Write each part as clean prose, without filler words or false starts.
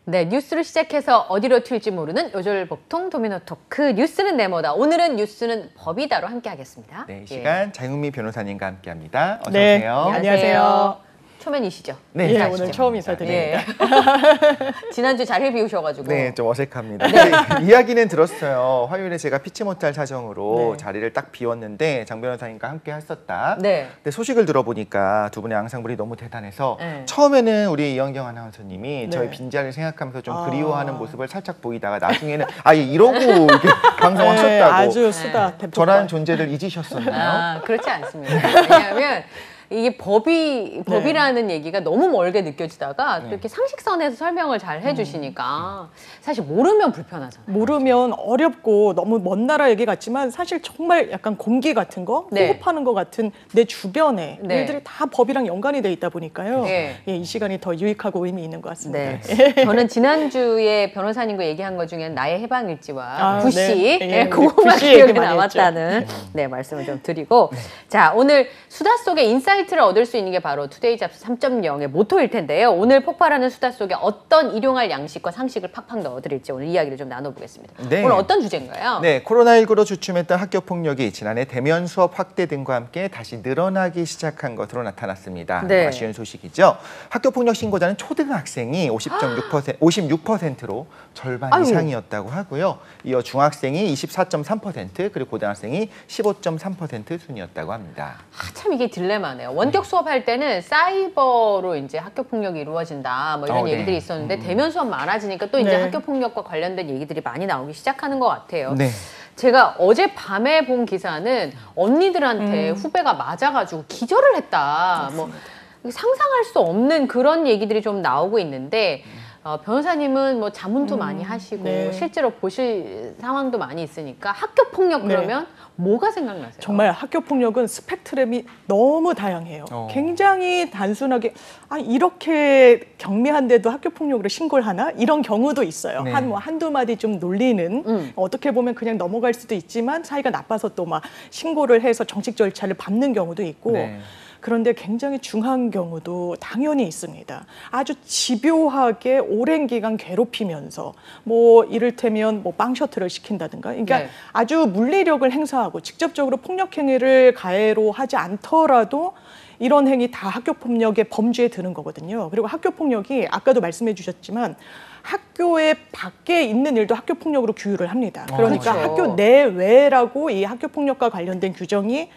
네, 뉴스를 시작해서 어디로 튈지 모르는 요절복통 도미노토크 뉴스는 네모다. 오늘은 뉴스는 법이다로 함께하겠습니다. 네, 이 시간 장윤미 변호사님과 함께합니다. 어서 네, 오세요. 안녕하세요. 초면이시죠? 네, 예, 오늘 처음 인사드립니다. 지난주 잘 비우셔가지고. 네, 좀 어색합니다. 네. 이야기는 들었어요. 화요일에 제가 피치 못할 사정으로 네. 자리를 딱 비웠는데 장 변호사님과 함께 했었다. 네. 근데 소식을 들어보니까 두 분의 앙상블이 너무 대단해서 네. 처음에는 우리 이현경 아나운서님이 네. 저희 빈자리를 생각하면서 좀 그리워하는 모습을 살짝 보이다가 나중에는 아예 이러고 이렇게 방송하셨다고. 네, 아주 수다. 네. 저라는 존재를 잊으셨었나요? 아, 그렇지 않습니다. 왜냐하면 이게 법이라는 얘기가 너무 멀게 느껴지다가 또 이렇게 상식선에서 설명을 잘 해주시니까 사실 모르면 불편하잖아요. 모르면 어렵고 너무 먼 나라 얘기 같지만 사실 정말 약간 공기 같은 거, 네. 호흡하는 것 같은 내 주변에 네. 일들이 다 법이랑 연관이 돼 있다 보니까요. 네. 예, 이 시간이 더 유익하고 의미 있는 것 같습니다. 네. 저는 지난주에 변호사님과 얘기한 것 중에 나의 해방일지와 구씨, 네. 네, 그것만 구씨 기억에 얘기 많이 남았다는 네, 말씀을 좀 드리고 자, 오늘 수다 속에 인사이트를 얻을 수 있는 게 바로 투데이 잡스 3.0의 모토일 텐데요. 오늘 폭발하는 수다 속에 어떤 일용할 양식과 상식을 팍팍 넣어드릴지 오늘 이야기를 좀 나눠보겠습니다. 네. 오늘 어떤 주제인가요? 네, 코로나19로 주춤했던 학교폭력이 지난해 대면 수업 확대 등과 함께 다시 늘어나기 시작한 것으로 나타났습니다. 네. 아쉬운 소식이죠. 학교폭력 신고자는 초등학생이 56%로 절반 아유. 이상이었다고 하고요. 이어 중학생이 24.3% 그리고 고등학생이 15.3% 순이었다고 합니다. 참 이게 딜레마네요. 원격 수업할 때는 사이버로 이제 학교 폭력이 이루어진다 뭐 이런 네. 얘기들이 있었는데 대면 수업 많아지니까 또 이제 네. 학교 폭력과 관련된 얘기들이 많이 나오기 시작하는 것 같아요. 네. 제가 어제 밤에 본 기사는 언니들한테 후배가 맞아가지고 기절을 했다. 뭐 상상할 수 없는 그런 얘기들이 좀 나오고 있는데 변호사님은 뭐 자문도 많이 하시고 네. 실제로 보실 상황도 많이 있으니까 학교 폭력 그러면 뭐가 생각나세요? 정말 학교 폭력은 스펙트럼이 너무 다양해요. 굉장히 단순하게 이렇게 경미한데도 학교 폭력으로 신고를 하나? 이런 경우도 있어요. 네. 한두 마디 좀 놀리는 어떻게 보면 그냥 넘어갈 수도 있지만 사이가 나빠서 또 막 신고를 해서 정식 절차를 밟는 경우도 있고 네. 그런데 굉장히 중한 경우도 당연히 있습니다. 아주 집요하게 오랜 기간 괴롭히면서 뭐 이를테면 뭐 빵 셔틀을 시킨다든가 그러니까 네. 아주 물리력을 행사하고 직접적으로 폭력 행위를 가해로 하지 않더라도 이런 행위 다 학교 폭력의 범주에 드는 거거든요. 그리고 학교 폭력이 아까도 말씀해 주셨지만 학교에 밖에 있는 일도 학교 폭력으로 규율을 합니다. 그러니까 그렇죠. 학교 내외라고 이 학교 폭력과 관련된 규정이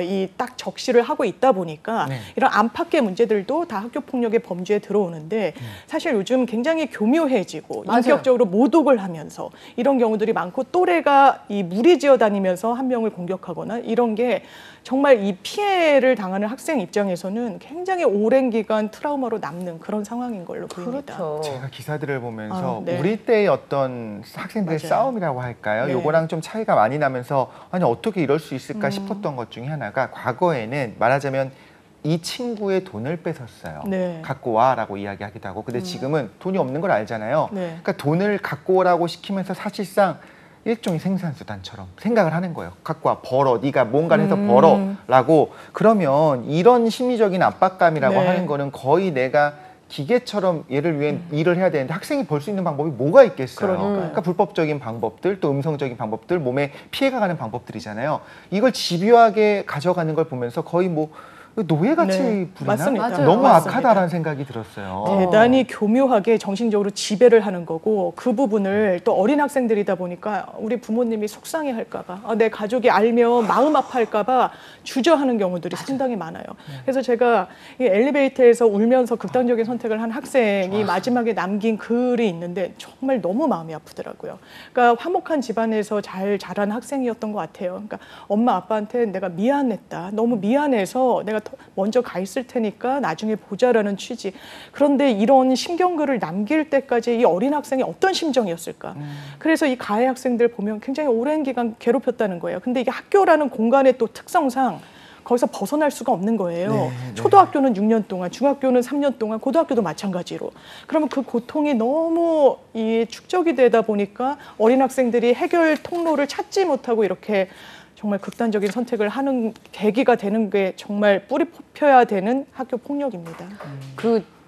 이 딱 적시를 하고 있다 보니까 이런 안팎의 문제들도 다 학교 폭력의 범주에 들어오는데 사실 요즘 굉장히 교묘해지고 맞아요. 인격적으로 모독을 하면서 이런 경우들이 많고 또래가 이 무리지어 다니면서 한 명을 공격하거나 이런 게 정말 이 피해를 당하는 학생 입장에서는 굉장히 오랜 기간 트라우마로 남는 그런 상황인 걸로 보입니다. 그렇죠. 제가 기사들을 보면서 네. 우리 때의 어떤 학생들의 맞아요. 싸움이라고 할까요? 네. 요거랑 좀 차이가 많이 나면서 아니 어떻게 이럴 수 있을까 싶었던 것 중에 하나가 과거에는 말하자면 이 친구의 돈을 뺏었어요. 네. 갖고 와라고 이야기하기도 하고 근데 지금은 돈이 없는 걸 알잖아요. 네. 그러니까 돈을 갖고 오라고 시키면서 사실상 일종의 생산수단처럼 생각을 하는 거예요. 갖고 와, 벌어. 네가 뭔가를 해서 벌어라고. 그러면 이런 심리적인 압박감이라고 네. 하는 거는 거의 내가 기계처럼 얘를 위해 일을 해야 되는데 학생이 벌 수 있는 방법이 뭐가 있겠어요. 그러니까 불법적인 방법들 또 음성적인 방법들 몸에 피해가 가는 방법들이잖아요. 이걸 집요하게 가져가는 걸 보면서 거의 뭐 노예같이 네, 부리나? 맞습니다. 맞아요. 너무 맞습니다. 악하다라는 생각이 들었어요. 대단히 교묘하게 정신적으로 지배를 하는 거고 그 부분을 또 어린 학생들이다 보니까 우리 부모님이 속상해할까 봐 내 가족이 알면 마음 아파할까 봐 주저하는 경우들이 상당히 많아요. 그래서 제가 이 엘리베이터에서 울면서 극단적인 선택을 한 학생이 마지막에 남긴 글이 있는데 정말 너무 마음이 아프더라고요. 그러니까 화목한 집안에서 잘 자란 학생이었던 것 같아요. 그러니까 엄마 아빠한테 내가 미안했다. 너무 미안해서 내가 먼저 가 있을 테니까 나중에 보자라는 취지. 그런데 이런 심경글을 남길 때까지 이 어린 학생이 어떤 심정이었을까. 그래서 이 가해 학생들 보면 굉장히 오랜 기간 괴롭혔다는 거예요. 근데 이게 학교라는 공간의 또 특성상 거기서 벗어날 수가 없는 거예요. 네. 초등학교는 6년 동안, 중학교는 3년 동안, 고등학교도 마찬가지로. 그러면 그 고통이 너무 축적이 되다 보니까 어린 학생들이 해결 통로를 찾지 못하고 이렇게 정말 극단적인 선택을 하는 계기가 되는 게 정말 뿌리 뽑혀야 되는 학교 폭력입니다.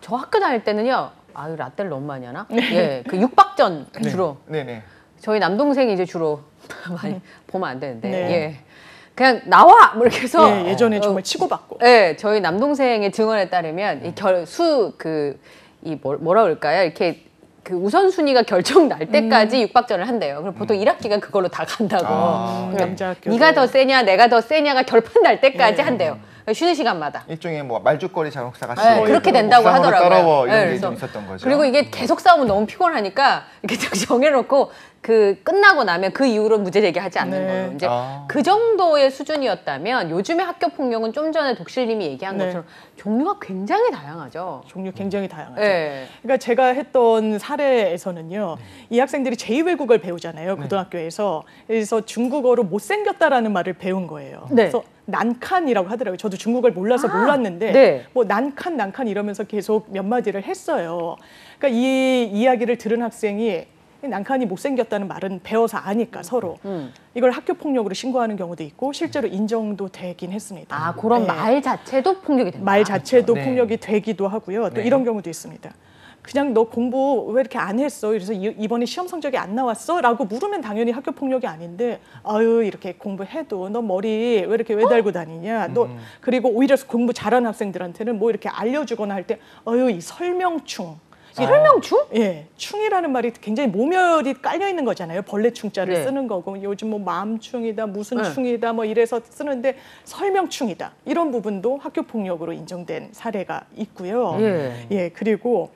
저 학교 다닐 때는요. 아유 라떼를 너무 많이 하나? 예, 그 육박전 주로. 네네. 저희 남동생이 이제 주로 많이 보면 안 되는데, 네. 예, 그냥 나와 뭐 이렇게 해서 예, 예전에 정말 치고받고. 예, 저희 남동생의 증언에 따르면 이 뭐라 그럴까요? 이렇게 그 우선순위가 결정 날 때까지 육박전을 한대요. 그럼 보통 1학기가 그걸로 다 간다고. 남자학교. 네가 더 세냐, 내가 더 세냐가 결판 날 때까지 네. 한대요. 쉬는 시간마다. 일종의 뭐 말죽거리 자동차가 네, 그렇게 된다고 하더라고요. 따라워 이런 네, 게 좀 그래서 있었던 거죠. 그리고 이게 계속 싸우면 너무 피곤하니까 이렇게 정해놓고 그 끝나고 나면 그 이후로 문제 제기하지 않는 네. 걸로 이제 아. 그 정도의 수준이었다면 요즘의 학교 폭력은 좀 전에 독실님이 얘기한 네. 것처럼 종류가 굉장히 다양하죠. 종류 굉장히 다양하죠. 네. 그러니까 제가 했던 사례에서는요, 이 학생들이 제2외국어를 배우잖아요, 고등학교에서. 그래서 중국어로 못생겼다라는 말을 배운 거예요. 네. 그래서 난칸이라고 하더라고요. 저도 중국어를 몰라서 몰랐는데, 네. 뭐 난칸 이러면서 계속 몇 마디를 했어요. 그러니까 이 이야기를 들은 학생이 난칸이 못생겼다는 말은 배워서 아니까 서로 이걸 학교 폭력으로 신고하는 경우도 있고 실제로 인정도 되긴 했습니다. 아, 그런 네. 말 자체도 폭력이 된다. 말 자체도 네. 폭력이 되기도 하고요. 또 네. 이런 경우도 있습니다. 그냥 너 공부 왜 이렇게 안 했어? 그래서 이번에 시험 성적이 안 나왔어? 라고 물으면 당연히 학교 폭력이 아닌데 아유 이렇게 공부해도 너 머리 왜 이렇게 왜 달고 다니냐? 너 그리고 오히려 공부 잘하는 학생들한테는 뭐 이렇게 알려주거나 할 때 아유 이 설명충. 설명충? 예, 충이라는 말이 굉장히 모멸이 깔려 있는 거잖아요. 벌레 충자를 네. 쓰는 거고 요즘 뭐 마음충이다, 무슨 네. 충이다 뭐 이래서 쓰는데 설명충이다. 이런 부분도 학교 폭력으로 인정된 사례가 있고요. 예. 그리고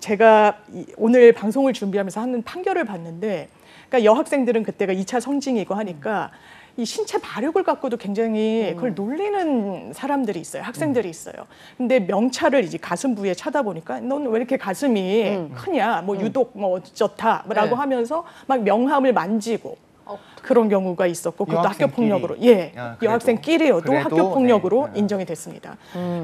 제가 오늘 방송을 준비하면서 하는 판결을 봤는데, 그러니까 여학생들은 그때가 2차 성징이고 하니까 이 신체 발육을 갖고도 굉장히 그걸 놀리는 사람들이 있어요. 학생들이 있어요. 근데 명찰을 이제 가슴 부위에 쳐다보니까 넌 왜 이렇게 가슴이 크냐? 뭐 유독 뭐 어쩌다라고 네. 하면서 막 명함을 만지고 그런 경우가 있었고 그것도 학교 여학생끼리. 폭력으로 그래도. 여학생끼리여도 그래도, 학교 폭력으로 네. 인정이 됐습니다.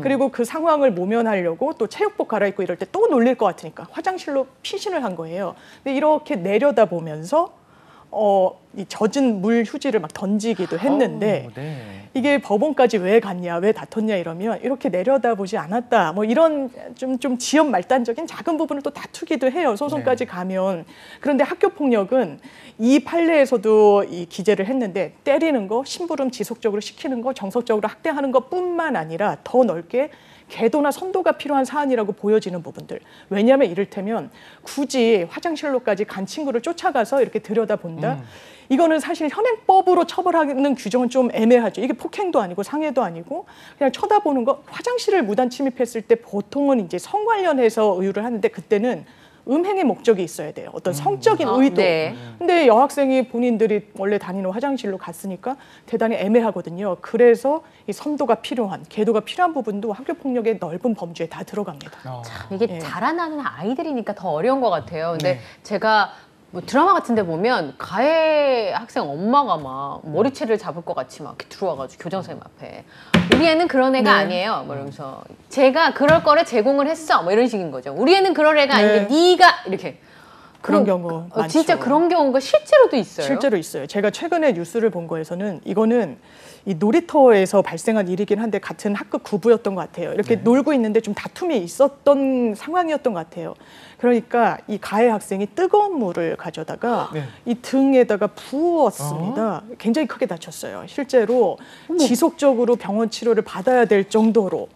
그리고 그 상황을 모면하려고 또 체육복 갈아입고 이럴 때 또 놀릴 것 같으니까 화장실로 피신을 한 거예요. 근데 이렇게 내려다 보면서 이 젖은 물 휴지를 막 던지기도 했는데 네. 이게 법원까지 왜 갔냐, 왜 다퉜냐 이러면 이렇게 내려다보지 않았다. 뭐 이런 좀 지연 말단적인 작은 부분을 또 다투기도 해요. 소송까지 가면. 그런데 학교 폭력은 이 판례에서도 이 기재를 했는데 때리는 거, 심부름 지속적으로 시키는 거, 정서적으로 학대하는 것뿐만 아니라 더 넓게 계도나 선도가 필요한 사안이라고 보여지는 부분들. 왜냐하면 이를테면 굳이 화장실로까지 간 친구를 쫓아가서 이렇게 들여다본다. 이거는 사실 현행법으로 처벌하는 규정은 좀 애매하죠. 이게 폭행도 아니고 상해도 아니고 그냥 쳐다보는 거. 화장실을 무단 침입했을 때 보통은 이제 성 관련해서 의유를 하는데 그때는 음행의 목적이 있어야 돼요. 어떤 성적인 의도. 네. 근데 여학생이 본인들이 원래 다니는 화장실로 갔으니까 대단히 애매하거든요. 그래서 이 선도가 필요한, 계도가 필요한 부분도 학교 폭력의 넓은 범주에 다 들어갑니다. 이게 예. 자라나는 아이들이니까 더 어려운 것 같아요. 근데 네. 제가 뭐 드라마 같은 데 보면 가해 학생 엄마가 막 머리채를 잡을 것 같이 막 이렇게 들어와가지고 교장 선생님 앞에 우리 애는 그런 애가 네. 아니에요. 뭐 이러면서 제가 그럴 거를 제공을 했어. 뭐 이런 식인 거죠. 우리 애는 그런 애가 아닌데 네가 이렇게 그런 경우 많죠. 진짜 그런 경우가 실제로도 있어요. 실제로 있어요. 제가 최근에 뉴스를 본 거에서는 이거는 이 놀이터에서 발생한 일이긴 한데 같은 학급 구부였던 것 같아요. 이렇게 놀고 있는데 좀 다툼이 있었던 상황이었던 것 같아요. 그러니까 이 가해 학생이 뜨거운 물을 가져다가 이 등에다가 부었습니다. 굉장히 크게 다쳤어요. 실제로 지속적으로 병원 치료를 받아야 될 정도로.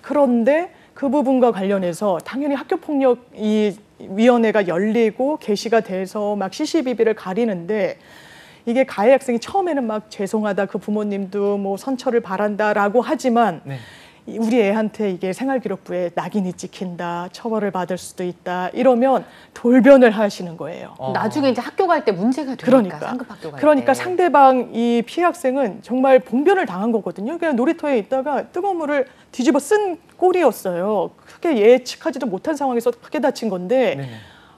그런데 그 부분과 관련해서 당연히 학교폭력 위원회가 열리고 게시가 돼서 막 시시비비를 가리는데 이게 가해 학생이 처음에는 막 죄송하다, 그 부모님도 뭐 선처를 바란다라고 하지만 우리 애한테 이게 생활기록부에 낙인이 찍힌다, 처벌을 받을 수도 있다 이러면 돌변을 하시는 거예요. 나중에 이제 학교 갈 때 문제가 되니까 상급 학교 갈 그러니까 때. 상대방 이 피해 학생은 정말 봉변을 당한 거거든요. 그냥 놀이터에 있다가 뜨거운 물을 뒤집어 쓴 꼴이었어요. 크게 예측하지도 못한 상황에서 크게 다친 건데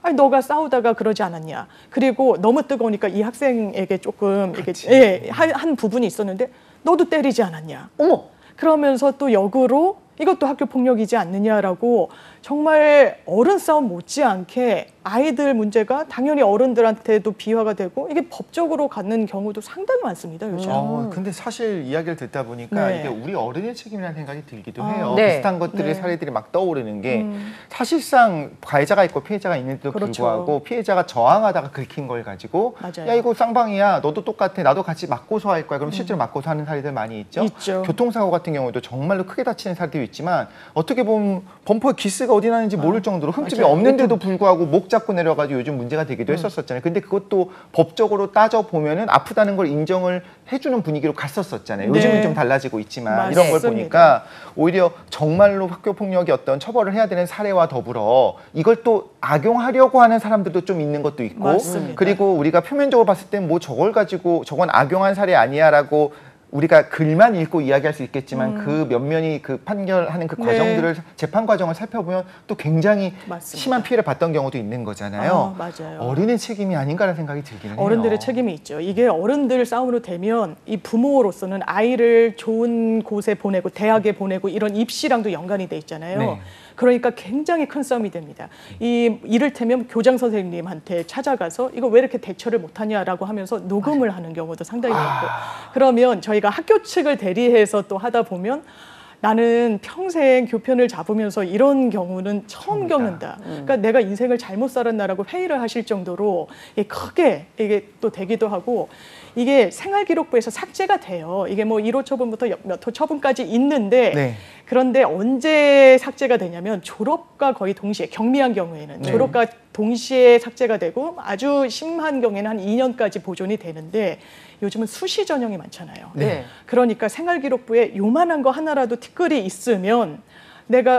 아니 너가 싸우다가 그러지 않았냐. 그리고 너무 뜨거우니까 이 학생에게 조금 이렇게 한 부분이 있었는데 너도 때리지 않았냐. 어머. 그러면서 또 역으로 이것도 학교 폭력이지 않느냐라고 정말 어른 싸움 못지않게 아이들 문제가 당연히 어른들한테도 비화가 되고 이게 법적으로 갖는 경우도 상당히 많습니다, 요즘. 근데 사실 이야기를 듣다 보니까 네. 이게 우리 어른의 책임이라는 생각이 들기도 아, 해요. 네. 비슷한 것들의 네. 사례들이 막 떠오르는 게 사실상 가해자가 있고 피해자가 있는데도 그렇죠. 불구하고 피해자가 저항하다가 긁힌 걸 가지고 맞아요. 야 이거 쌍방이야, 너도 똑같아, 나도 같이 맞고서 할 거야. 그럼 실제로 맞고서 하는 사례들 많이 있죠. 있죠. 교통사고 같은 경우도 정말로 크게 다치는 사례도 있지만 어떻게 보면 범퍼에 기스가 어디 나는지 모를 정도로 흠집이 맞아요. 없는데도 불구하고 목 잡고 내려가지고 요즘 문제가 되기도 했었잖아요. 근데 그것도 법적으로 따져 보면은 아프다는 걸 인정을 해주는 분위기로 갔었잖아요. 요즘은 네. 좀 달라지고 있지만 이런 걸 맞습니다. 보니까 오히려 정말로 학교 폭력이 어떤 처벌을 해야 되는 사례와 더불어 이걸 또 악용하려고 하는 사람들도 좀 있는 것도 있고, 맞습니다. 그리고 우리가 표면적으로 봤을 땐 뭐 저걸 가지고 저건 악용한 사례 아니야라고 우리가 글만 읽고 이야기할 수 있겠지만 그 면면이 그 판결하는 그 네. 과정들을 재판 과정을 살펴보면 또 굉장히 맞습니다. 심한 피해를 봤던 경우도 있는 거잖아요. 맞아요. 어른의 책임이 아닌가라는 생각이 들기는 해요. 어른들의 책임이 있죠. 이게 어른들 싸움으로 되면 이 부모로서는 아이를 좋은 곳에 보내고 대학에 보내고 이런 입시랑도 연관이 돼 있잖아요. 네. 그러니까 굉장히 큰 싸움이 됩니다. 이를테면 교장 선생님한테 찾아가서 이거 왜 이렇게 대처를 못하냐라고 하면서 녹음을 하는 경우도 상당히 많고, 그러면 저희가 학교 측을 대리해서 또 하다 보면 나는 평생 교편을 잡으면서 이런 경우는 처음 겪는다. 그러니까 내가 인생을 잘못 살았나라고 회의를 하실 정도로 이게 크게 이게 또 되기도 하고, 이게 생활기록부에서 삭제가 돼요. 이게 뭐 1호 처분부터 몇 호 처분까지 있는데 네. 그런데 언제 삭제가 되냐면 졸업과 거의 동시에, 경미한 경우에는 네. 졸업과 동시에 삭제가 되고 아주 심한 경우에는 한 2년까지 보존이 되는데 요즘은 수시 전형이 많잖아요. 네. 그러니까 생활기록부에 요만한 거 하나라도 티끌이 있으면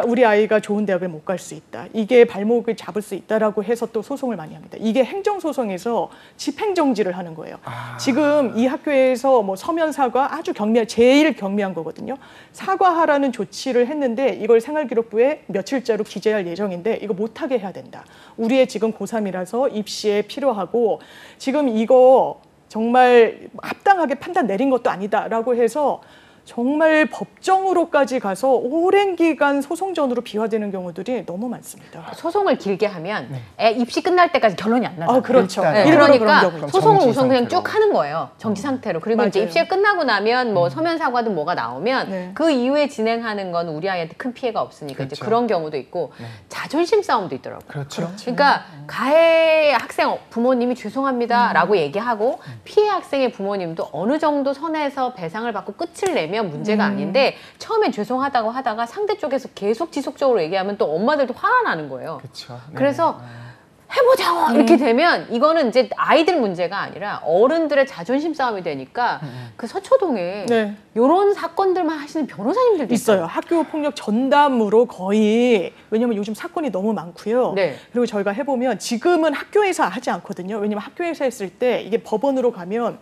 우리 아이가 좋은 대학을 못 갈 수 있다, 이게 발목을 잡을 수 있다라고 해서 또 소송을 많이 합니다. 이게 행정소송에서 집행정지를 하는 거예요. 지금 이 학교에서 뭐 서면 사과, 아주 제일 경미한 거거든요. 사과하라는 조치를 했는데 이걸 생활기록부에 며칠자로 기재할 예정인데 이거 못하게 해야 된다. 우리의 지금 고3이라서 입시에 필요하고 지금 이거 정말 합당하게 판단 내린 것도 아니다라고 해서 정말 법정으로까지 가서 오랜 기간 소송전으로 비화되는 경우들이 너무 많습니다. 소송을 길게 하면 애 입시 끝날 때까지 결론이 안 나요. 그렇죠. 일단. 네, 일부러 그런 그러니까 경우 있죠. 소송을 정지 우선 그냥 상태로. 쭉 하는 거예요. 정지 상태로. 그리고 이제 맞아요. 입시가 끝나고 나면 뭐 서면 사과든 뭐가 나오면 네. 그 이후에 진행하는 건 우리 아이한테 큰 피해가 없으니까 이제 그렇죠. 그런 경우도 있고 자존심 싸움도 있더라고요. 그렇죠. 그러니까 가해 학생 부모님이 죄송합니다라고 얘기하고 피해 학생의 부모님도 어느 정도 선에서 배상을 받고 끝을 내면 문제가 아닌데 처음엔 죄송하다고 하다가 상대 쪽에서 계속 지속적으로 얘기하면 또 엄마들도 화가 나는 거예요. 그렇죠. 네. 그래서 해보자고 이렇게 되면 이거는 이제 아이들 문제가 아니라 어른들의 자존심 싸움이 되니까 그 서초동에 네. 이런 사건들만 하시는 변호사님들도 있어요. 학교 폭력 전담으로 거의, 왜냐면 요즘 사건이 너무 많고요. 네. 그리고 저희가 해보면 지금은 학교에서 하지 않거든요. 왜냐면 학교에서 했을 때 이게 법원으로 가면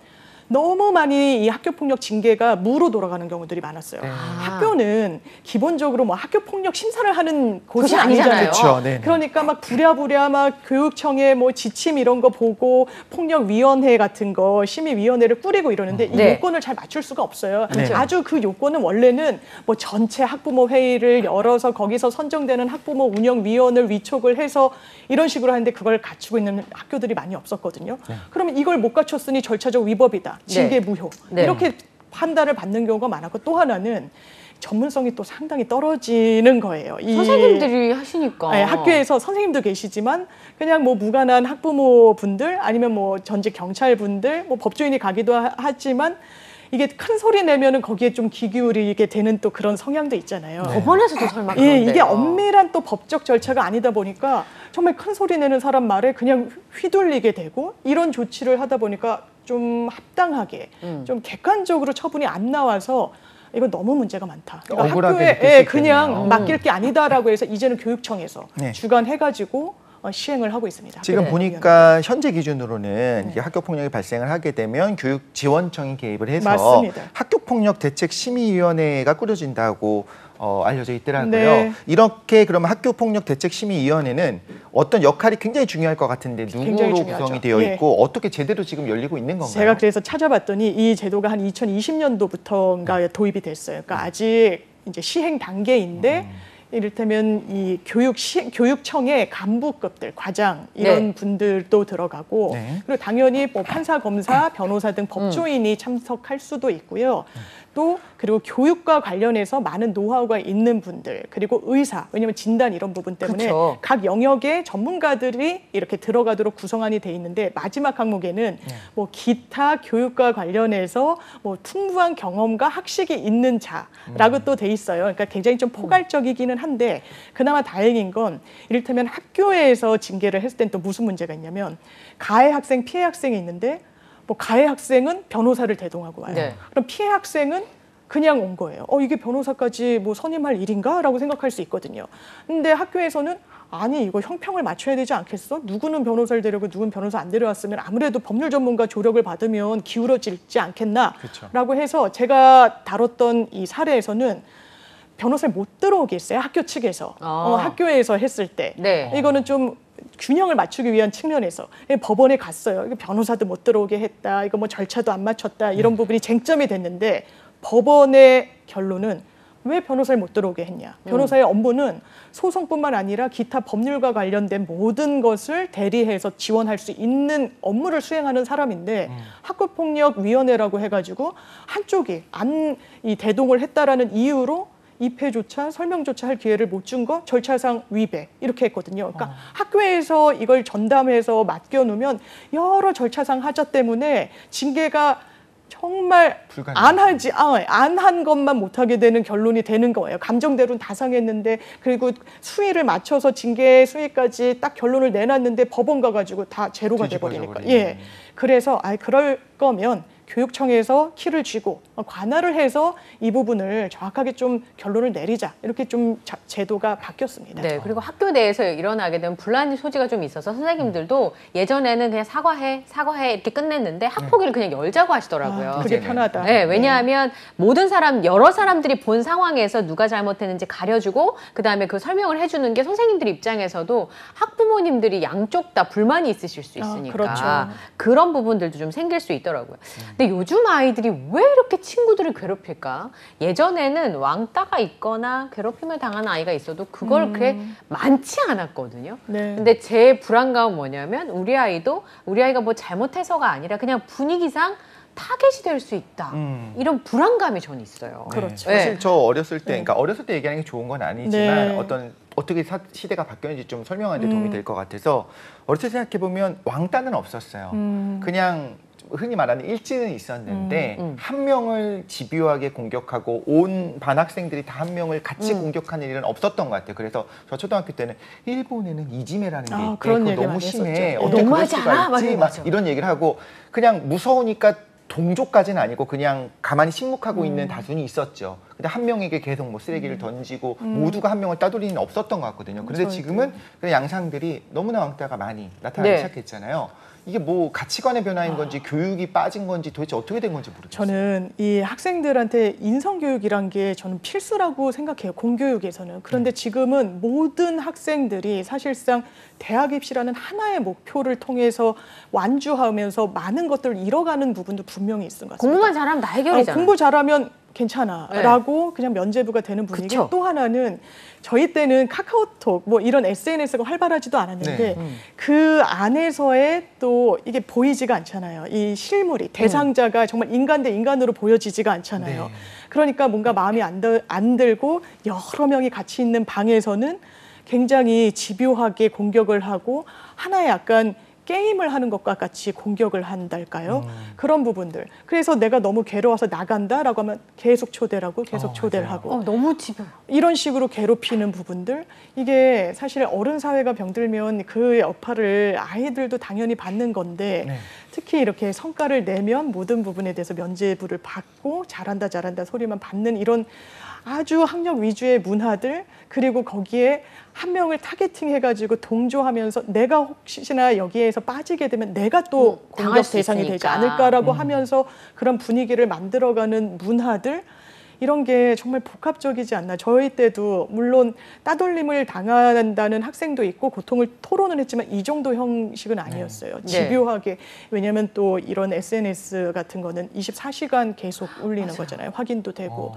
너무 많이 이 학교폭력 징계가 무로 돌아가는 경우들이 많았어요. 학교는 기본적으로 뭐 학교폭력 심사를 하는 곳이 아니잖아요. 그렇죠. 네. 그러니까 막 부랴부랴 막 교육청의 뭐 지침 이런 거 보고 폭력위원회 같은 거, 심의위원회를 꾸리고 이러는데 이 네. 요건을 잘 맞출 수가 없어요. 네. 아주 그 요건은 원래는 뭐 전체 학부모 회의를 열어서 거기서 선정되는 학부모 운영위원을 위촉을 해서 이런 식으로 하는데 그걸 갖추고 있는 학교들이 많이 없었거든요. 그러면 이걸 못 갖췄으니 절차적 위법이다, 징계 무효, 네. 이렇게 판단을 받는 경우가 많았고, 또 하나는 전문성이 또 상당히 떨어지는 거예요. 선생님들이 하시니까. 네, 학교에서 선생님도 계시지만 그냥 뭐 무관한 학부모분들 아니면 뭐 전직 경찰분들, 뭐 법조인이 가기도 하지만 이게 큰 소리 내면은 거기에 좀 귀 기울이게 되는 또 그런 성향도 있잖아요. 법원에서도 설마 예, 그런데요. 이게 엄밀한 또 법적 절차가 아니다 보니까 정말 큰 소리 내는 사람 말에 그냥 휘둘리게 되고, 이런 조치를 하다 보니까 좀 합당하게 좀 객관적으로 처분이 안 나와서 이거 너무 문제가 많다. 그러니까 억울하게 학교에 느낄 수 있겠네요. 그냥 맡길 게 아니다라고 해서 이제는 교육청에서 네. 주관해가지고 시행을 하고 있습니다. 지금 네. 보니까 현재 기준으로는 이게 학교 폭력이 발생을 하게 되면 교육지원청이 개입을 해서 맞습니다. 학교폭력 대책심의위원회가 꾸려진다고 알려져 있더라고요. 네. 이렇게 그러면 학교폭력 대책심의위원회는 어떤 역할이 굉장히 중요할 것 같은데 굉장히 누구로 중요하죠. 구성이 되어 예. 있고 어떻게 제대로 지금 열리고 있는 건가요? 제가 그래서 찾아봤더니 이 제도가 한 2020년도부터인가 도입이 됐어요. 그러니까 아직 이제 시행 단계인데 이를테면 이 교육청의 간부급들, 과장 이런 네. 분들도 들어가고 네. 그리고 당연히 뭐 판사, 검사, 변호사 등 법조인이 참석할 수도 있고요. 또 그리고 교육과 관련해서 많은 노하우가 있는 분들 그리고 의사, 왜냐하면 진단 이런 부분 때문에 그쵸. 각 영역의 전문가들이 이렇게 들어가도록 구성안이 돼 있는데 마지막 항목에는 뭐 기타 교육과 관련해서 뭐 풍부한 경험과 학식이 있는 자라고 또 돼 있어요. 그러니까 굉장히 좀 포괄적이기는 한데 그나마 다행인 건 이를테면 학교에서 징계를 했을 땐 또 무슨 문제가 있냐면 가해 학생, 피해 학생이 있는데 뭐 가해 학생은 변호사를 대동하고 와요. 네. 그럼 피해 학생은 그냥 온 거예요. 이게 변호사까지 뭐 선임할 일인가? 라고 생각할 수 있거든요. 근데 학교에서는 아니 이거 형평을 맞춰야 되지 않겠어? 누구는 변호사를 데려오고 누구는 변호사 안 데려왔으면 아무래도 법률 전문가 조력을 받으면 기울어지지 않겠나? 그쵸. 라고 해서 제가 다뤘던 이 사례에서는 변호사를 못 들어오게 했어요. 학교 측에서. 학교에서 했을 때. 네. 이거는 좀 균형을 맞추기 위한 측면에서 법원에 갔어요. 이거 변호사도 못 들어오게 했다. 이거 뭐 절차도 안 맞췄다. 이런 부분이 쟁점이 됐는데 법원의 결론은 왜 변호사를 못 들어오게 했냐. 변호사의 업무는 소송뿐만 아니라 기타 법률과 관련된 모든 것을 대리해서 지원할 수 있는 업무를 수행하는 사람인데 학교폭력위원회라고 해가지고 한쪽이 이 대동을 했다라는 이유로 입회조차 설명조차 할 기회를 못 준 거 절차상 위배 이렇게 했거든요. 그러니까 학교에서 이걸 전담해서 맡겨놓으면 여러 절차상 하자 때문에 징계가 정말 안 한 것만 못하게 되는 결론이 되는 거예요. 감정대로는 다 상했는데 그리고 수위를 맞춰서 징계 수위까지 딱 결론을 내놨는데 법원 가가지고 다 제로가 돼버리니까. 예. 그래서 그럴 거면 교육청에서 키를 쥐고 관할을 해서 이 부분을 정확하게 좀 결론을 내리자 이렇게 좀 제도가 바뀌었습니다. 네, 그리고 학교 내에서 일어나게 되면 분란의 소지가 좀 있어서 선생님들도 예전에는 그냥 사과해 이렇게 끝냈는데 학폭위를 그냥 열자고 하시더라고요. 그게 편하다. 네, 왜냐하면 여러 사람들이 본 상황에서 누가 잘못했는지 가려주고 그다음에 그 설명을 해주는 게 선생님들 입장에서도 학부모님들이 양쪽 다 불만이 있으실 수 있으니까 그렇죠. 그런 부분들도 좀 생길 수 있더라고요. 근데 요즘 아이들이 왜 이렇게 친구들을 괴롭힐까? 예전에는 왕따가 있거나 괴롭힘을 당하는 아이가 있어도 그걸 그렇게 많지 않았거든요. 네. 근데 제 불안감은 뭐냐면 우리 아이가 뭐 잘못해서가 아니라 그냥 분위기상 타겟이 될 수 있다. 이런 불안감이 저는 있어요. 그렇죠. 사실 네. 저 어렸을 때, 그러니까 어렸을 때 얘기하는 게 좋은 건 아니지만 네. 어떻게 시대가 바뀌었는지 좀 설명하는 데 도움이 될 것 같아서 어렸을 때 생각해 보면 왕따는 없었어요. 그냥 흔히 말하는 일진은 있었는데 한 명을 집요하게 공격하고 온 반 학생들이 다 한 명을 같이 공격하는 일은 없었던 것 같아요. 그래서 저 초등학교 때는 일본에는 이지메라는 게 있대. 그런 그거 얘기 너무 많이 심해. 했었죠. 어떻게 그럴 너무하지 수가 않아? 있지? 맞아. 막 이런 얘기를 하고 그냥 무서우니까 동조까지는 아니고 그냥 가만히 침묵하고 있는 다수는 있었죠. 근데 한 명에게 계속 뭐 쓰레기를 던지고 모두가 한 명을 따돌리는 없었던 것 같거든요. 그런데 지금은 그 양상들이 너무나 왕따가 많이 나타나기 시작했잖아요. 이게 뭐 가치관의 변화인 건지 교육이 빠진 건지 도대체 어떻게 된 건지 모르겠어요. 저는 이 학생들한테 인성교육이란 게 저는 필수라고 생각해요. 공교육에서는. 그런데 지금은 모든 학생들이 사실상 대학 입시라는 하나의 목표를 통해서 완주하면서 많은 것들을 잃어가는 부분도 분명히 있는 것 같습니다. 공부만 잘하면 다 해결이잖아요. 공부 잘하면 괜찮아 라고 그냥 면제부가 되는 분위기. 그쵸. 또 하나는 저희 때는 카카오톡 뭐 이런 SNS가 활발하지도 않았는데 그 안에서의 또 이게 보이지가 않잖아요. 이 실물이 대상자가 정말 인간 대 인간으로 보여지지가 않잖아요. 그러니까 뭔가 마음이 안 들고 여러 명이 같이 있는 방에서는 굉장히 집요하게 공격을 하고 하나의 약간 게임을 하는 것과 같이 공격을 한달까요? 그런 부분들. 그래서 내가 너무 괴로워서 나간다라고 하면 계속 초대를 하고 너무 집요. 이런 식으로 괴롭히는 부분들. 이게 사실 어른 사회가 병들면 그 여파를 아이들도 당연히 받는 건데 특히 이렇게 성과를 내면 모든 부분에 대해서 면죄부를 받고 잘한다 소리만 받는 이런 아주 학력 위주의 문화들, 그리고 거기에 한 명을 타겟팅 해가지고 동조하면서 내가 혹시나 여기에서 빠지게 되면 내가 또 공격 대상이 되지 않을까라고 하면서 그런 분위기를 만들어가는 문화들, 이런 게 정말 복합적이지 않나. 저희 때도 물론 따돌림을 당한다는 학생도 있고 고통을 토론을 했지만 이 정도 형식은 아니었어요. 집요하게. 왜냐하면 또 이런 SNS 같은 거는 24시간 계속 울리는 거잖아요. 확인도 되고.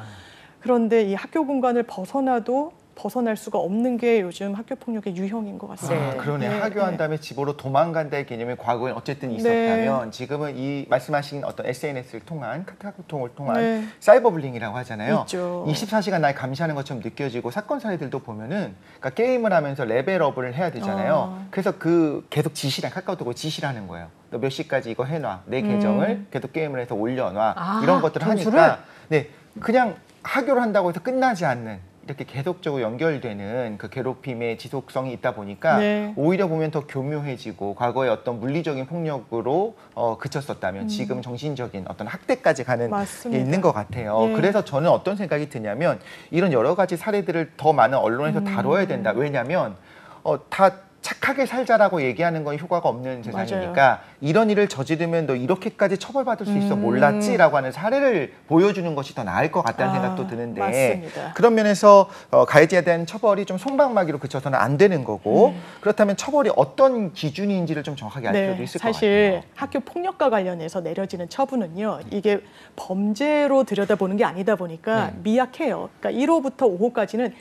그런데 이 학교 공간을 벗어나도 벗어날 수가 없는 게 요즘 학교 폭력의 유형인 것 같습니다. 아, 그러네. 네, 하교한 네. 다음에 집으로 도망간다의 개념이 과거엔 어쨌든 있었다면 지금은 이 말씀하신 어떤 SNS를 통한 카카오톡을 통한 네. 사이버불링이라고 하잖아요. 있죠. 24시간 날 감시하는 것처럼 느껴지고 사건 사례들도 보면은 그러니까 게임을 하면서 레벨업을 해야 되잖아요. 그래서 그 계속 지시랑 카카오톡으로 지시를 하는 거예요. 너 몇 시까지 이거 해놔. 내 계정을 계속 게임을 해서 올려놔. 이런 것들을 하니까 네 그냥 하교를 한다고 해서 끝나지 않는 이렇게 계속적으로 연결되는 그 괴롭힘의 지속성이 있다 보니까 네. 오히려 보면 더 교묘해지고 과거의 어떤 물리적인 폭력으로 그쳤었다면 지금은 정신적인 어떤 학대까지 가는 맞습니다. 게 있는 것 같아요. 네. 그래서 저는 어떤 생각이 드냐면 이런 여러 가지 사례들을 더 많은 언론에서 다뤄야 된다. 왜냐하면 다 착하게 살자라고 얘기하는 건 효과가 없는 세상이니까 이런 일을 저지르면 너 이렇게까지 처벌받을 수 있어 몰랐지라고 하는 사례를 보여주는 것이 더 나을 것 같다는 생각도 드는데 맞습니다. 그런 면에서 가해자에 대한 처벌이 좀 손방망이로 그쳐서는 안 되는 거고 그렇다면 처벌이 어떤 기준인지를 좀 정확하게 알 필요도 있을 것 같아요. 사실 학교 폭력과 관련해서 내려지는 처분은요. 이게 범죄로 들여다보는 게 아니다 보니까 미약해요. 그러니까 1호부터 5호까지는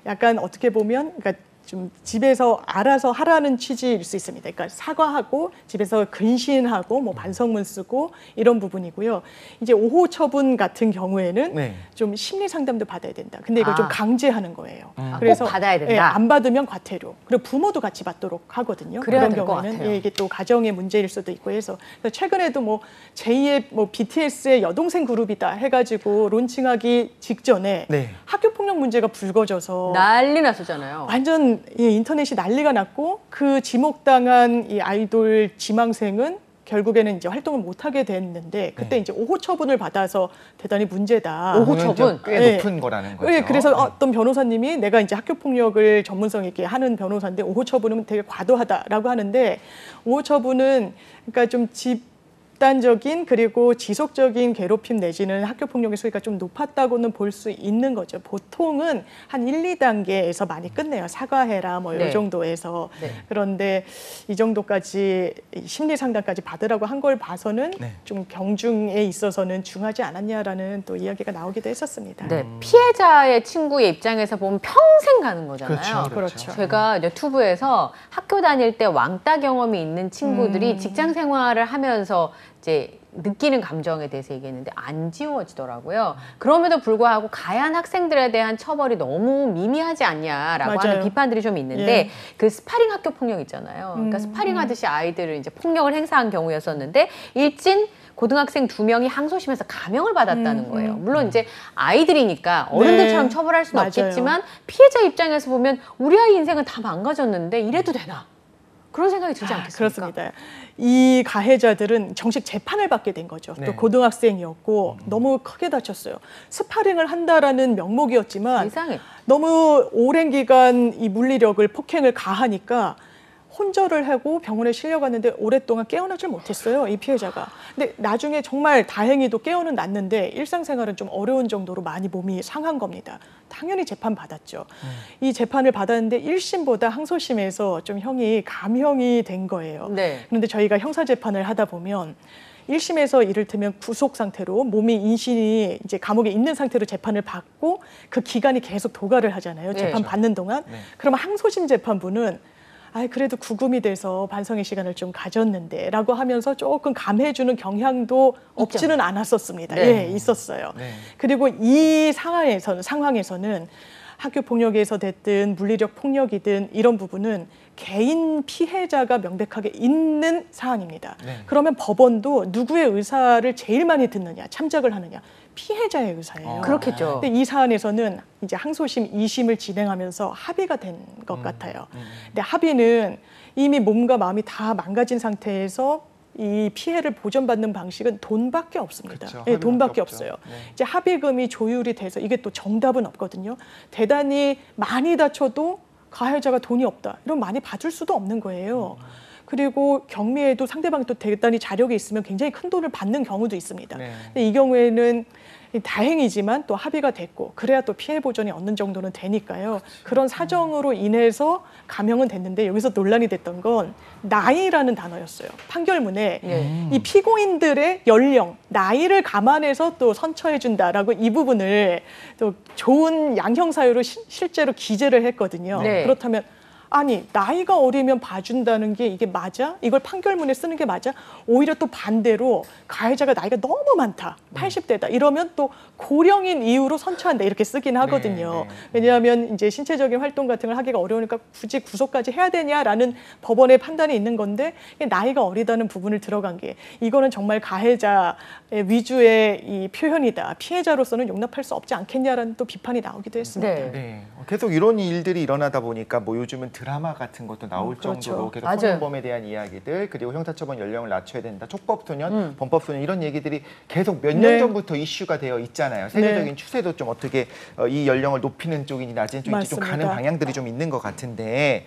약간 어떻게 보면 그러니까 좀 집에서 알아서 하라는 취지일 수 있습니다. 그러니까 사과하고 집에서 근신하고 뭐 반성문 쓰고 이런 부분이고요. 이제 5호 처분 같은 경우에는 좀 심리 상담도 받아야 된다. 근데 이걸 좀 강제하는 거예요. 그래서 꼭 받아야 된다. 예, 안 받으면 과태료. 그리고 부모도 같이 받도록 하거든요. 그래야 그런 될 것 경우에는 같아요. 예, 이게 또 가정의 문제일 수도 있고 해서 최근에도 뭐 제2의 뭐 BTS의 여동생 그룹이다 해가지고 론칭하기 직전에 학교 폭력 문제가 불거져서 난리 났었잖아요. 완전 인터넷이 난리가 났고 그 지목당한 이 아이돌 지망생은 결국에는 이제 활동을 못하게 됐는데 그때 이제 5호 처분을 받아서 대단히 문제다. 5호 처분? 꽤 높은 거라는 거죠. 그래서 어떤 변호사님이 내가 이제 학교 폭력을 전문성 있게 하는 변호사인데 5호 처분은 되게 과도하다라고 하는데 5호 처분은 그러니까 좀 집단적인 그리고 지속적인 괴롭힘 내지는 학교 폭력의 수위가 좀 높았다고는 볼 수 있는 거죠. 보통은 한 1, 2단계에서 많이 끝내요. 사과해라 뭐 이 정도에서. 그런데 이 정도까지 심리 상담까지 받으라고 한 걸 봐서는 좀 경중에 있어서는 중하지 않았냐라는 또 이야기가 나오기도 했었습니다. 네, 피해자의 친구의 입장에서 보면 평생 가는 거잖아요. 그렇죠. 제가 유튜브에서 학교 다닐 때 왕따 경험이 있는 친구들이 직장 생활을 하면서 이제 느끼는 감정에 대해서 얘기했는데 안 지워지더라고요. 그럼에도 불구하고 가해한 학생들에 대한 처벌이 너무 미미하지 않냐라고 하는 비판들이 좀 있는데 그 스파링 학교 폭력 있잖아요. 그러니까 스파링 하듯이 아이들을 이제 폭력을 행사한 경우였었는데 일진 고등학생 2명이 항소심에서 감형을 받았다는 거예요. 물론 이제 아이들이니까 어른들처럼 처벌할 수는 없겠지만 피해자 입장에서 보면 우리 아이 인생은 다 망가졌는데 이래도 되나? 그런 생각이 들지 않겠습니까? 그렇습니다. 이 가해자들은 정식 재판을 받게 된 거죠. 또 고등학생이었고 너무 크게 다쳤어요. 스파링을 한다라는 명목이었지만 세상에. 너무 오랜 기간 이 물리력을 폭행을 가하니까 혼절을 하고 병원에 실려갔는데 오랫동안 깨어나질 못했어요. 이 피해자가. 근데 나중에 정말 다행히도 깨어는 났는데 일상생활은 좀 어려운 정도로 많이 몸이 상한 겁니다. 당연히 재판 받았죠. 이 재판을 받았는데 1심보다 항소심에서 좀 형이 감형이 된 거예요. 그런데 저희가 형사재판을 하다 보면 1심에서 이를테면 구속 상태로 몸이 인신이 이제 감옥에 있는 상태로 재판을 받고 그 기간이 계속 도가를 하잖아요. 재판 받는 동안. 그러면 항소심 재판부는 그래도 구금이 돼서 반성의 시간을 좀 가졌는데 라고 하면서 조금 감해주는 경향도 없지는 않았었습니다. 있었어요. 그리고 이 상황에서는 학교 폭력에서 됐든 물리적 폭력이든 이런 부분은 개인 피해자가 명백하게 있는 사안입니다. 그러면 법원도 누구의 의사를 제일 많이 듣느냐, 참작을 하느냐. 피해자의 의사예요. 그렇겠죠. 근데 이 사안에서는 이제 항소심 2심을 진행하면서 합의가 된 것 같아요. 근데 합의는 이미 몸과 마음이 다 망가진 상태에서 이 피해를 보전받는 방식은 돈밖에 없습니다. 돈밖에 없어요. 이제 합의금이 조율이 돼서 이게 또 정답은 없거든요. 대단히 많이 다쳐도 가해자가 돈이 없다. 이런 많이 받을 수도 없는 거예요. 그리고 경미에도 상대방이 또 대단히 자력이 있으면 굉장히 큰 돈을 받는 경우도 있습니다. 근데 이 경우에는 다행이지만 또 합의가 됐고 그래야 또 피해 보전이 어느 정도는 되니까요. 그런 사정으로 인해서 감형은 됐는데 여기서 논란이 됐던 건 나이라는 단어였어요. 판결문에 이 피고인들의 연령, 나이를 감안해서 또 선처해 준다라고 이 부분을 또 좋은 양형 사유로 실제로 기재를 했거든요. 네. 그렇다면 아니 나이가 어리면 봐준다는 게 이게 맞아? 이걸 판결문에 쓰는 게 맞아? 오히려 또 반대로 가해자가 나이가 너무 많다, 80대다 이러면 또 고령인 이유로 선처한다 이렇게 쓰긴 하거든요. 왜냐하면 이제 신체적인 활동 같은 걸 하기가 어려우니까 굳이 구속까지 해야 되냐라는 법원의 판단이 있는 건데 나이가 어리다는 부분을 들어간 게 이거는 정말 가해자 위주의 이 표현이다. 피해자로서는 용납할 수 없지 않겠냐라는 또 비판이 나오기도 했습니다. 네. 네. 계속 이런 일들이 일어나다 보니까 뭐 요즘은 드라마 같은 것도 나올 그렇죠. 정도로 계속 맞아요. 소년범에 대한 이야기들 그리고 형사처벌 연령을 낮춰야 된다. 촉법소년, 범법소년 이런 얘기들이 계속 몇 년 네. 전부터 이슈가 되어 있잖아요. 세계적인 추세도 좀 어떻게 이 연령을 높이는 쪽이니 낮이는 쪽인지 좀 가는 맞습니다. 방향들이 좀 있는 것 같은데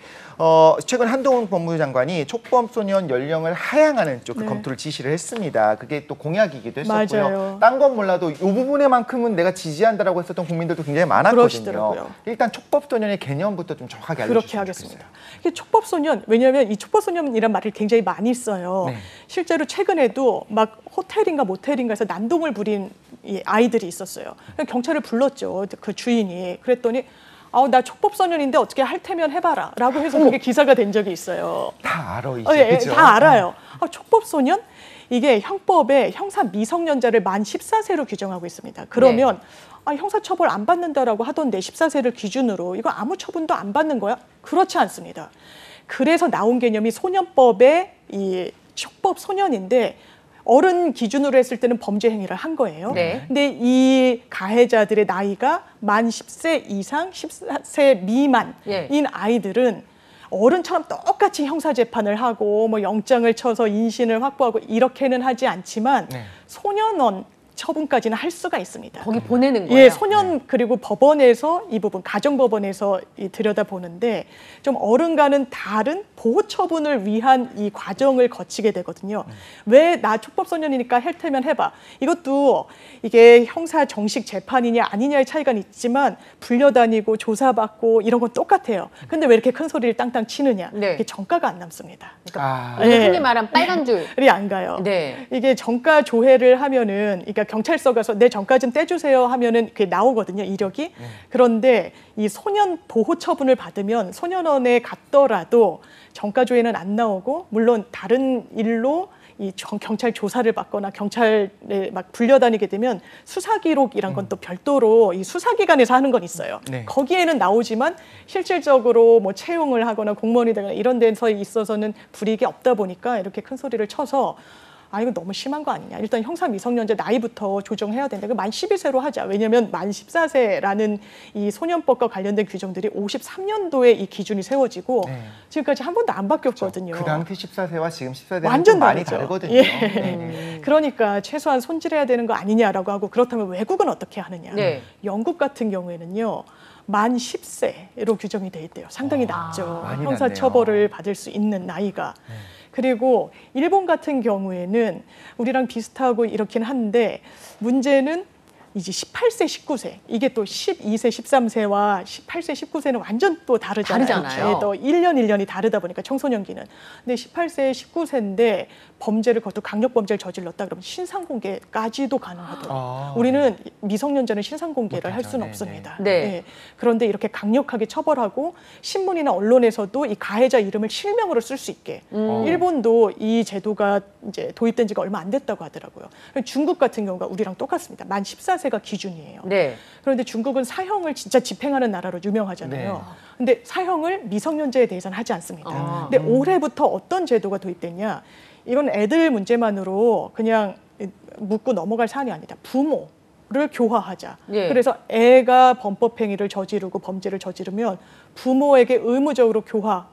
최근 한동훈 법무부 장관이 촉법소년 연령을 하향하는 쪽 그 네. 검토를 지시를 했습니다. 그게 또 공약이기도 했었고요. 맞아요. 딴 건 몰라도 이 부분에만큼은 내가 지지한다라고 했었던 국민들도 굉장히 많았거든요. 그러시더라고요. 일단 촉법소년의 개념부터 좀 정확하게 그렇게 알려주시면 하겠습니다. 좋겠어요. 이게 촉법소년, 왜냐하면 이 촉법소년이란 말을 굉장히 많이 써요. 네. 실제로 최근에도 막 호텔인가 모텔인가에서 난동을 부린 이 아이들이 있었어요. 경찰을 불렀죠. 그 주인이. 그랬더니 나 촉법소년인데 어떻게 할 테면 해봐라 라고 해서 그게 기사가 된 적이 있어요. 다 알아 이제. 예, 그죠? 다 알아요. 촉법소년? 이게 형법에 형사 미성년자를 만 14세로 규정하고 있습니다. 그러면 형사처벌 안 받는다라고 하던데 14세를 기준으로 이거 아무 처분도 안 받는 거야? 그렇지 않습니다. 그래서 나온 개념이 소년법의 이 촉법 소년인데 어른 기준으로 했을 때는 범죄 행위를 한 거예요. 네. 근데 이 가해자들의 나이가 만 10세 이상, 14세 미만인 아이들은 어른처럼 똑같이 형사재판을 하고 뭐 영장을 쳐서 인신을 확보하고 이렇게는 하지 않지만 소년원 처분까지는 할 수가 있습니다. 거기 보내는 거예요. 예, 소년 그리고 법원에서 이 부분 가정법원에서 들여다보는데 좀 어른과는 다른 보호 처분을 위한 이 과정을 거치게 되거든요. 왜 나 촉법소년이니까 할 테면 해봐. 이것도 이게 형사 정식 재판이냐 아니냐의 차이가 있지만 불려다니고 조사받고 이런 건 똑같아요. 근데 왜 이렇게 큰 소리를 땅땅 치느냐? 이게 정가가 안 남습니다. 그러니까 흔히 말하는 빨간 줄이 안 가요. 네. 이게 정가 조회를 하면은 그러니까 경찰서 가서 내 정가 좀 떼주세요 하면은 그게 나오거든요, 이력이. 그런데 이 소년 보호 처분을 받으면 소년원에 갔더라도 정가 조회는 안 나오고 물론 다른 일로 이 경찰 조사를 받거나 경찰에 막 불려다니게 되면 수사 기록이란 건 또 별도로 이 수사기관에서 하는 건 있어요. 거기에는 나오지만 실질적으로 뭐 채용을 하거나 공무원이 되거나 이런 데서 있어서는 불이익이 없다 보니까 이렇게 큰 소리를 쳐서 이거 너무 심한 거 아니냐. 일단 형사 미성년자 나이부터 조정해야 된다. 만 12세로 하자. 왜냐하면 만 14세라는 이 소년법과 관련된 규정들이 53년도에 이 기준이 세워지고 지금까지 한 번도 안 바뀌었거든요. 그 당시 14세와 지금 14세는 완전 많이 다르죠. 다르거든요. 그러니까 최소한 손질해야 되는 거 아니냐라고 하고 그렇다면 외국은 어떻게 하느냐. 영국 같은 경우에는요. 만 10세로 규정이 돼 있대요. 상당히 낮죠. 형사 처벌을 받을 수 있는 나이가. 그리고 일본 같은 경우에는 우리랑 비슷하고 이렇긴 한데 문제는 이제 18세, 19세 이게 또 12세, 13세와 18세, 19세는 완전 또 다르잖아요. 네, 또 1년이 다르다 보니까 청소년기는. 근데 18세, 19세인데 범죄를 그것도 강력범죄를 저질렀다 그러면 신상공개까지도 가능하더라고요. 우리는 미성년자는 신상공개를 할 수는 없습니다. 그런데 이렇게 강력하게 처벌하고 신문이나 언론에서도 이 가해자 이름을 실명으로 쓸 수 있게 일본도 이 제도가 이제 도입된 지가 얼마 안 됐다고 하더라고요. 중국 같은 경우가 우리랑 똑같습니다. 만 14세가 기준이에요. 그런데 중국은 사형을 진짜 집행하는 나라로 유명하잖아요. 근데 사형을 미성년자에 대해서는 하지 않습니다. 근데 올해부터 어떤 제도가 도입됐냐? 이건 애들 문제만으로 그냥 묻고 넘어갈 사안이 아니다. 부모를 교화하자. 그래서 애가 범법 행위를 저지르고 범죄를 저지르면 부모에게 의무적으로 교화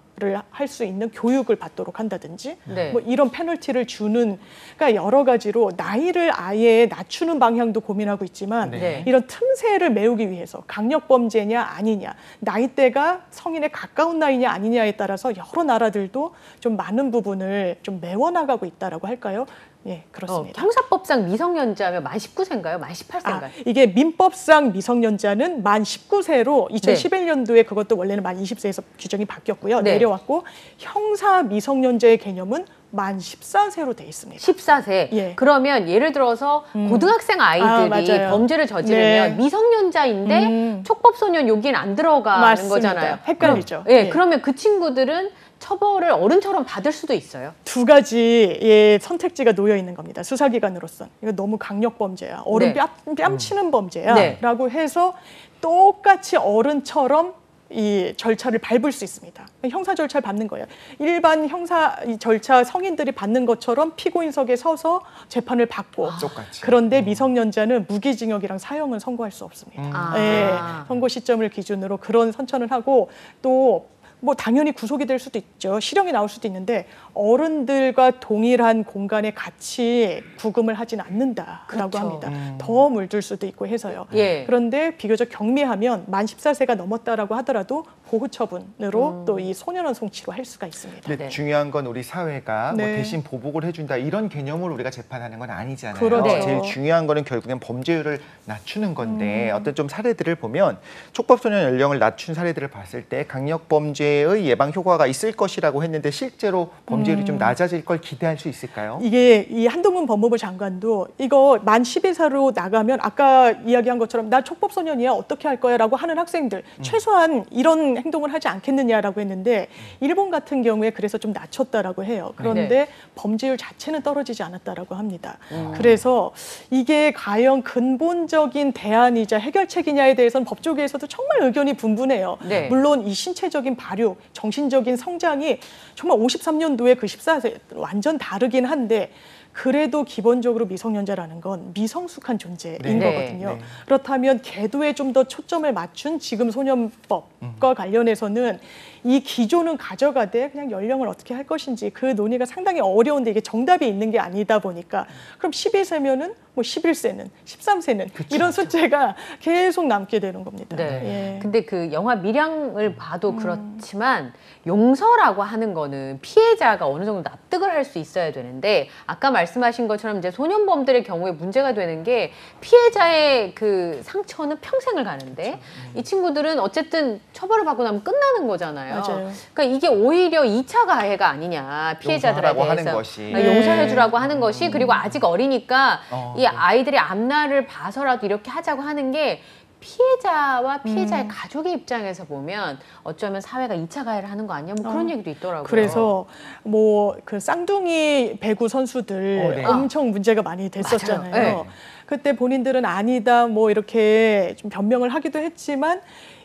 할 수 있는 교육을 받도록 한다든지 네. 뭐 이런 페널티를 주는, 그러니까 여러 가지로 나이를 아예 낮추는 방향도 고민하고 있지만 네. 이런 틈새를 메우기 위해서 강력범죄냐 아니냐, 나이대가 성인에 가까운 나이냐 아니냐에 따라서 여러 나라들도 좀 많은 부분을 좀 메워나가고 있다라고 할까요? 예, 그렇습니다. 형사법상 미성년자면 만 19세인가요? 만 18세인가요? 이게 민법상 미성년자는 만 19세로 2011년도에 그것도 원래는 만 20세에서 규정이 바뀌었고요. 네. 내려왔고 형사 미성년자의 개념은 만 14세로 돼 있습니다. 14세. 예. 그러면 예를 들어서 고등학생 아이들이 맞아요. 범죄를 저지르면 네. 미성년자인데 촉법소년 여기는 안 들어가는 맞습니다. 거잖아요. 헷갈리죠. 예, 예. 그러면 그 친구들은 처벌을 어른처럼 받을 수도 있어요. 두 가지의 선택지가 놓여 있는 겁니다. 수사기관으로선. 이거 너무 강력범죄야. 어른 네. 뺨치는 범죄야. 네. 라고 해서 똑같이 어른처럼 이 절차를 밟을 수 있습니다. 형사 절차를 밟는 거예요. 일반 형사 절차 성인들이 받는 것처럼 피고인석에 서서 재판을 받고 똑같이. 그런데 미성년자는 무기징역이랑 사형은 선고할 수 없습니다. 예, 선고 시점을 기준으로 그런 선천을 하고 또 뭐 당연히 구속이 될 수도 있죠. 실형이 나올 수도 있는데 어른들과 동일한 공간에 같이 구금을 하진 않는다라고 그렇죠. 합니다. 더 물들 수도 있고 해서요. 예. 그런데 비교적 경미하면 만 14세가 넘었다라고 하더라도 보호 처분으로 또 이 소년원 송치로 할 수가 있습니다. 근데 네. 중요한 건 우리 사회가 뭐 네. 대신 보복을 해준다 이런 개념으로 우리가 재판하는 건 아니잖아요. 그렇죠. 제일 중요한 거는 결국엔 범죄율을 낮추는 건데 어떤 좀 사례들을 보면 촉법소년 연령을 낮춘 사례들을 봤을 때 강력범죄의 예방 효과가 있을 것이라고 했는데 실제로 범죄율이 좀 낮아질 걸 기대할 수 있을까요? 이게 이 한동훈 법무부 장관도 이거 만 12세로 나가면 아까 이야기한 것처럼 나 촉법소년이야 어떻게 할 거야 라고 하는 학생들 최소한 이런 행동을 하지 않겠느냐라고 했는데 일본 같은 경우에 그래서 좀 낮췄다라고 해요. 그런데 네. 범죄율 자체는 떨어지지 않았다라고 합니다. 그래서 이게 과연 근본적인 대안이자 해결책이냐에 대해서는 법조계에서도 정말 의견이 분분해요. 네. 물론 이 신체적인 발육, 정신적인 성장이 정말 53년도에 그 14세 완전 다르긴 한데 그래도 기본적으로 미성년자라는 건 미성숙한 존재인 네. 거거든요. 네. 그렇다면 걔도에 좀 더 초점을 맞춘 지금 소년법과 관련해서는 이 기조는 가져가되 그냥 연령을 어떻게 할 것인지 그 논의가 상당히 어려운데 이게 정답이 있는 게 아니다 보니까 그럼 12세면은 뭐 11세는 13세는 이런 숫자가 계속 남게 되는 겁니다. 네. 예. 근데 그 영화 밀양을 봐도 그렇지만 용서라고 하는 거는 피해자가 어느 정도 납득을 할 수 있어야 되는데 아까 말씀하신 것처럼 이제 소년범들의 경우에 문제가 되는 게 피해자의 그 상처는 평생을 가는데 이 친구들은 어쨌든 처벌을 받고 나면 끝나는 거잖아요. 맞아요. 그러니까 이게 오히려 2차 가해가 아니냐 피해자들에 용서하라고 대해서 하는 것이. 그러니까 용서해주라고 하는 것이 그리고 아직 어리니까 이 네. 아이들의 앞날을 봐서라도 이렇게 하자고 하는 게 피해자와 피해자의 가족의 입장에서 보면 어쩌면 사회가 2차 가해를 하는 거 아니야? 뭐 그런 얘기도 있더라고요. 그래서 뭐 그 쌍둥이 배구 선수들 네. 엄청 문제가 많이 됐었잖아요. 맞아요. 네. 그때 본인들은 아니다 뭐 이렇게 좀 변명을 하기도 했지만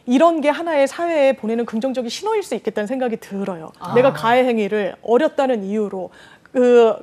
이런 게 하나의 사회에 보내는 긍정적인 신호일 수 있겠다는 생각이 들어요. 내가 가해 행위를 어렸다는 이유로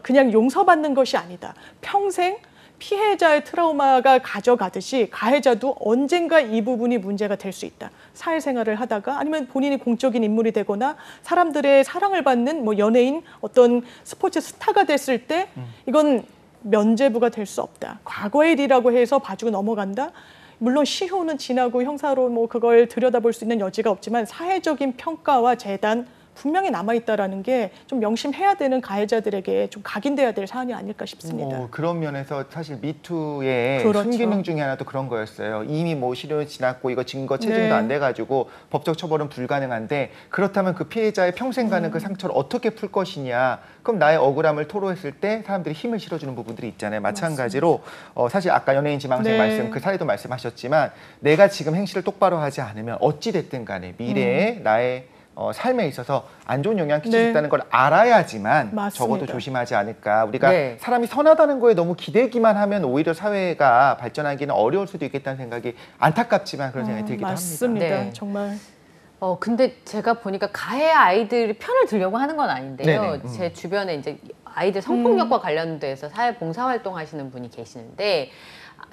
그냥 용서받는 것이 아니다. 평생 피해자의 트라우마가 가져가듯이 가해자도 언젠가 이 부분이 문제가 될 수 있다. 사회생활을 하다가 아니면 본인이 공적인 인물이 되거나 사람들의 사랑을 받는 뭐 연예인 어떤 스포츠 스타가 됐을 때 이건 면죄부가 될 수 없다. 과거의 일이라고 해서 봐주고 넘어간다. 물론 시효는 지나고 형사로 뭐 그걸 들여다볼 수 있는 여지가 없지만 사회적인 평가와 재단 분명히 남아있다라는 게 좀 명심해야 되는 가해자들에게 좀 각인돼야 될 사안이 아닐까 싶습니다. 그런 면에서 사실 미투의 그렇죠. 순기능 중에 하나도 그런 거였어요. 이미 뭐 시효는 지났고 이거 증거 체증도 네. 안 돼가지고 법적 처벌은 불가능한데 그렇다면 그 피해자의 평생 가는 그 상처를 어떻게 풀 것이냐. 그럼 나의 억울함을 토로했을 때 사람들이 힘을 실어주는 부분들이 있잖아요. 마찬가지로 사실 아까 연예인 지망생 네. 말씀 그 사례도 말씀하셨지만 내가 지금 행실을 똑바로 하지 않으면 어찌 됐든 간에 미래에 나의 삶에 있어서 안 좋은 영향을 끼칠 수 네. 있다는 걸 알아야지만 맞습니다. 적어도 조심하지 않을까. 우리가 네. 사람이 선하다는 거에 너무 기대기만 하면 오히려 사회가 발전하기는 어려울 수도 있겠다는 생각이 안타깝지만 그런 생각이 들기도 맞습니다. 합니다. 네. 정말. 근데 제가 보니까 가해 아이들이 편을 들려고 하는 건 아닌데요. 네네. 제 주변에 이제 아이들 성폭력과 관련돼서 사회 봉사활동 하시는 분이 계시는데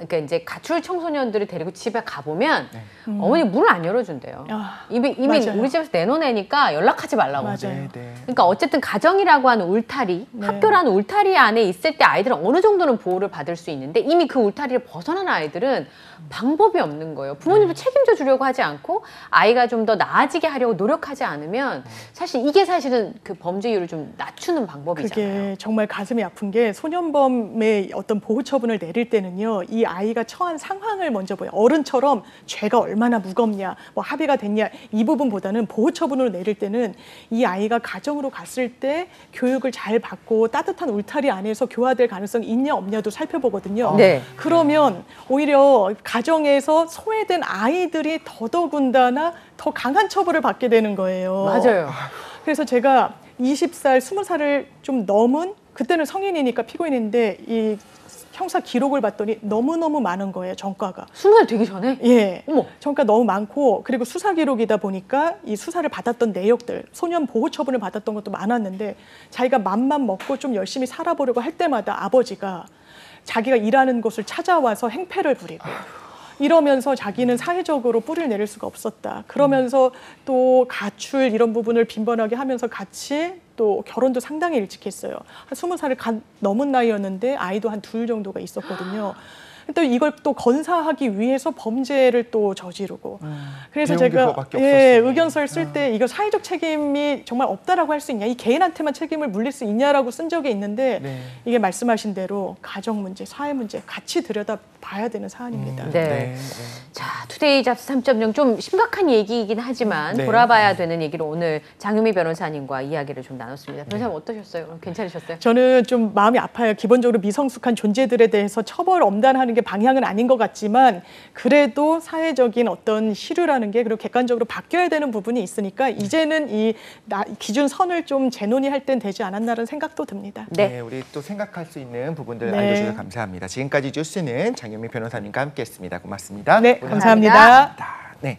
그러니까 이제 가출 청소년들을 데리고 집에 가보면 네. 어머니 문을 안 열어준대요. 이미 맞아요. 우리 집에서 내놓으니까 연락하지 말라고. 맞아요. 네, 네. 그러니까 어쨌든 가정이라고 하는 울타리, 네. 학교라는 울타리 안에 있을 때 아이들은 어느 정도는 보호를 받을 수 있는데 이미 그 울타리를 벗어난 아이들은 방법이 없는 거예요. 부모님도 책임져 주려고 하지 않고 아이가 좀 더 나아지게 하려고 노력하지 않으면 사실 이게 사실은 그 범죄율을 좀 낮추는 방법이잖아요. 그게 정말 가슴이 아픈 게 소년범의 어떤 보호 처분을 내릴 때는요, 이 아이가 처한 상황을 먼저 보여요. 어른처럼 죄가 얼마나 무겁냐, 뭐 합의가 됐냐 이 부분보다는 보호 처분으로 내릴 때는 이 아이가 가정으로 갔을 때 교육을 잘 받고 따뜻한 울타리 안에서 교화될 가능성이 있냐 없냐도 살펴보거든요. 네. 그러면 오히려 가정에서 소외된 아이들이 더더군다나 더 강한 처벌을 받게 되는 거예요. 맞아요. 그래서 제가 20살, 20살을 좀 넘은 그때는 성인이니까 피고인인데 이 형사 기록을 봤더니 너무너무 많은 거예요, 전과가. 20살 되기 전에? 예. 어머. 전과 너무 많고 그리고 수사 기록이다 보니까 이 수사를 받았던 내역들, 소년 보호 처분을 받았던 것도 많았는데 자기가 맘만 먹고 좀 열심히 살아보려고 할 때마다 아버지가 자기가 일하는 곳을 찾아와서 행패를 부리고 이러면서 자기는 사회적으로 뿌리를 내릴 수가 없었다. 그러면서 또 가출 이런 부분을 빈번하게 하면서 같이 또 결혼도 상당히 일찍 했어요. 한 20살을 넘은 나이였는데 아이도 한 둘 정도가 있었거든요. 또 이걸 또 건사하기 위해서 범죄를 또 저지르고 그래서 제가 그거밖에 없었으니. 의견서를 쓸 때 이거 사회적 책임이 정말 없다라고 할 수 있냐, 이 개인한테만 책임을 물릴 수 있냐라고 쓴 적이 있는데 네. 이게 말씀하신 대로 가정 문제, 사회 문제 같이 들여다 봐야 되는 사안입니다. 네. 자, 투데이 잡스 3.0 좀 심각한 얘기이긴 하지만 네. 돌아봐야 되는 얘기로 오늘 장유미 변호사님과 이야기를 좀 나눴습니다. 변호사님 어떠셨어요? 괜찮으셨어요? 저는 좀 마음이 아파요. 기본적으로 미성숙한 존재들에 대해서 처벌 엄단하는 게 방향은 아닌 것 같지만 그래도 사회적인 어떤 시류라는 게 그리고 객관적으로 바뀌어야 되는 부분이 있으니까 이제는 이 기준 선을 좀 재논의할 땐 되지 않았나라는 생각도 듭니다. 네. 네, 우리 또 생각할 수 있는 부분들 네. 알려주셔서 감사합니다. 지금까지 뉴스는 장유미 변호사님과 함께했습니다. 고맙습니다. 네, 감사합니다. 감사합니다. 네.